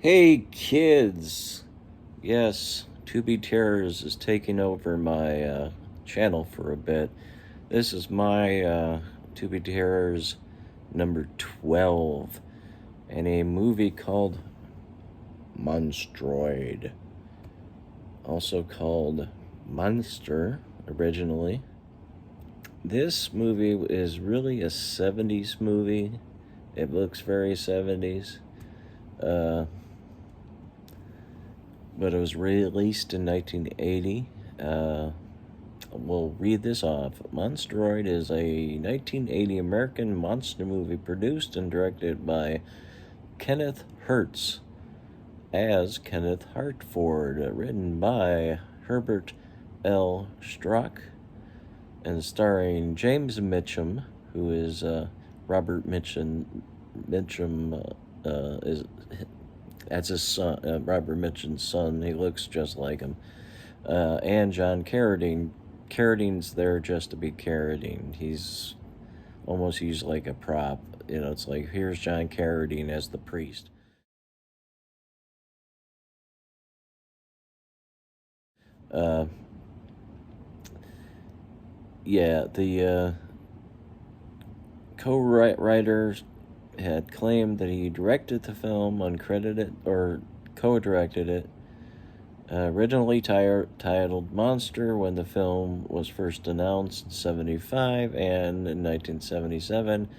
Hey kids! Yes, Tubi Terrors is taking over my channel for a bit. This is my Tubi Terrors number 12, and a movie called Monstroid, also called Monster originally. This movie is really a 70s movie. It looks very 70s. But it was released in 1980. We'll read this off. Monstroid is a 1980 American monster movie produced and directed by Kenneth Hertz as Kenneth Hartford, written by Herbert L. Strock, and starring James Mitchum, who is Robert Mitchum is that's his son, Robert Mitchum's son. He looks just like him. And John Carradine. Carradine's there just to be Carradine. He's almost used like a prop. It's like, here's John Carradine as the priest. Yeah, the co-writers had claimed that he directed the film uncredited, or co-directed it, originally titled Monster when the film was first announced in 75, and in 1977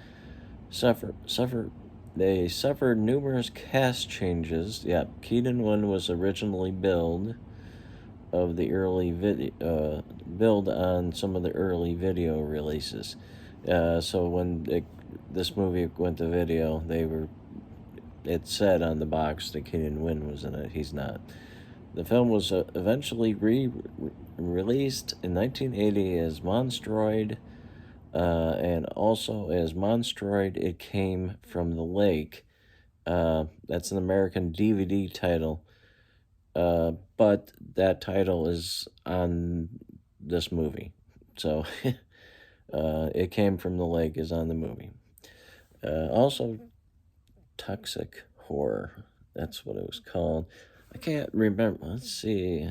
they suffered numerous cast changes. Yep, Keaton Wynn was originally billed of the early video, build on some of the early video releases. So when this movie went to video, it said on the box that Keaton Wynn was in it. He's not. The film was eventually released in 1980 as Monstroid, and also as Monstroid, It Came from the Lake. That's an American DVD title, but that title is on this movie. So, It Came from the Lake is on the movie. Also, Toxic Horror. That's what it was called. I can't remember. Let's see.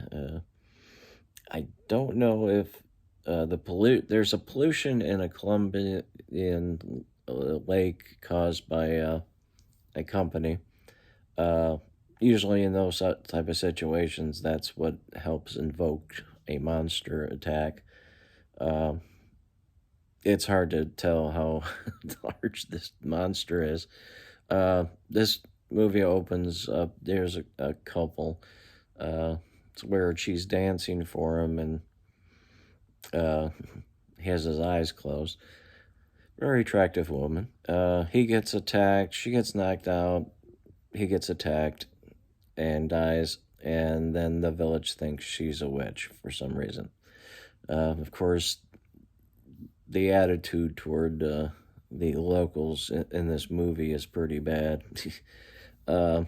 I don't know if there's a pollution in a Colombian lake caused by a company. Usually in those type of situations, that's what helps invoke a monster attack. It's hard to tell how large this monster is. This movie opens up, there's a couple. It's where she's dancing for him, and he has his eyes closed. Very attractive woman. He gets attacked, she gets knocked out, he gets attacked and dies, and then the village thinks she's a witch for some reason. Of course, the attitude toward the locals in this movie is pretty bad. But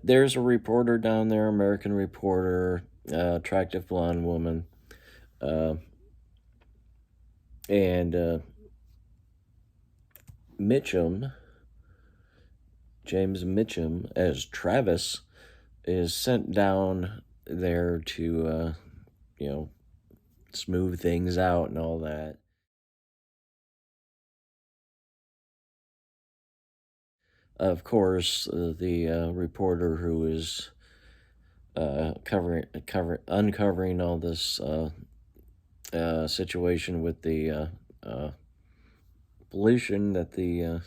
there's a reporter down there, American reporter, attractive blonde woman, and Mitchum, James Mitchum, as Travis, is sent down there to, smooth things out and all that. Of course, the reporter who is uncovering all this situation with the pollution that the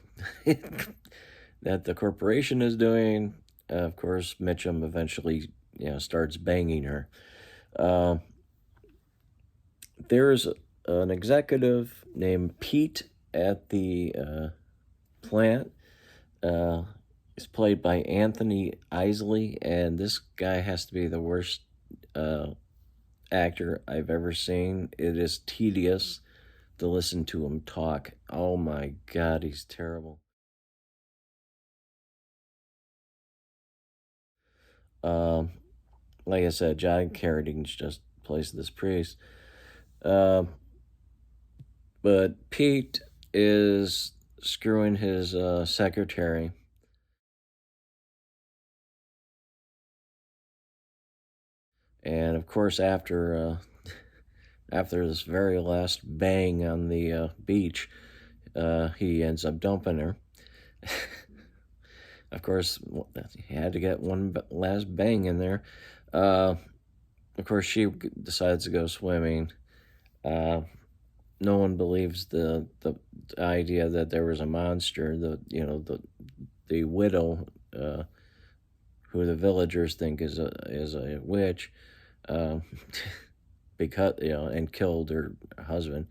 that the corporation is doing. Of course, Mitchum eventually starts banging her. There's an executive named Pete at the plant. Is played by Anthony Isley, and this guy has to be the worst actor I've ever seen. It is tedious to listen to him talk. Oh my God, he's terrible. Um, like I said, John Carradine just plays this priest. But Pete is screwing his secretary. And of course, after this very last bang on the beach, he ends up dumping her. Of course, he had to get one last bang in there. Of course, she decides to go swimming. No one believes the idea that there was a monster. The widow, who the villagers think is a witch, because and killed her husband.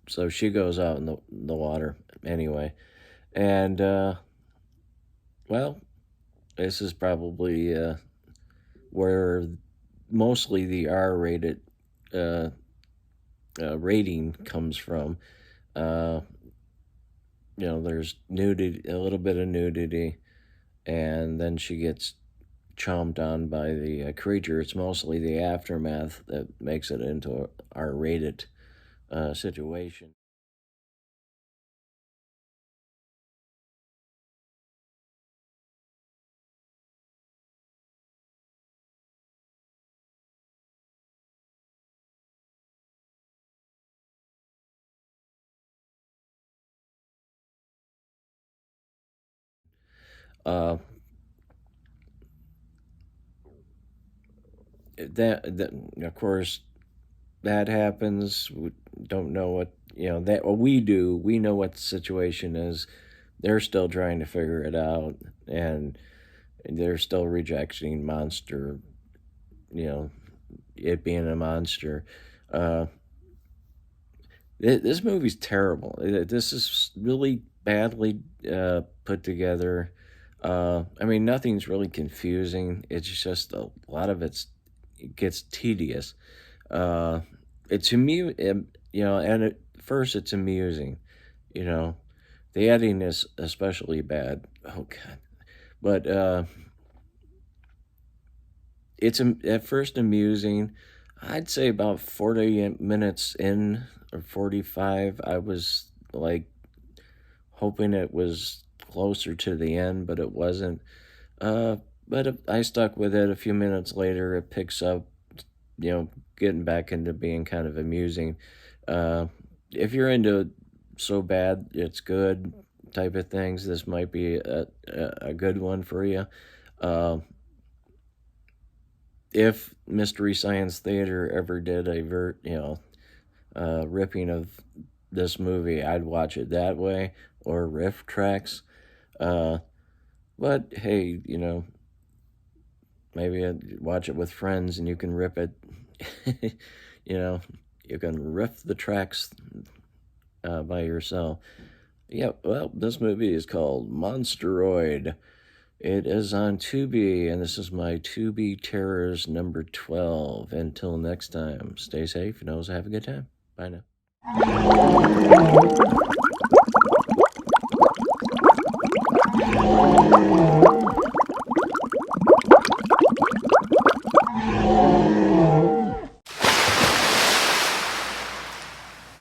So she goes out in the water anyway, and well, this is probably where mostly the R-rated rating comes from. There's nudity, a little bit of nudity, and then she gets chomped on by the creature. It's mostly the aftermath that makes it into a R-rated situation. Uh, that of course that happens. We don't know what that what we do. We know what the situation is. They're still trying to figure it out, and they're still rejecting monster. It being a monster. Uh, this movie's terrible. This is really badly put together. I mean, nothing's really confusing. It's just a lot of it gets tedious. Uh, it's and at first it's amusing. You know, the editing is especially bad. Oh God, but it's at first amusing. I'd say about 40 minutes in, or 45, I was like hoping it was closer to the end, but it wasn't. But I stuck with it. A few minutes later, it picks up, getting back into being kind of amusing. If you're into so bad it's good type of things, this might be a good one for you. Uh, if Mystery Science Theater ever did a ripping of this movie, I'd watch it that way, or riff tracks. Uh, but hey, maybe I'd watch it with friends and you can rip it. you know, you can riff the tracks by yourself. Yeah, well, this movie is called Monstroid. It is on Tubi, and this is my Tubi Terrors number 12. Until next time, stay safe and always have a good time. Bye now.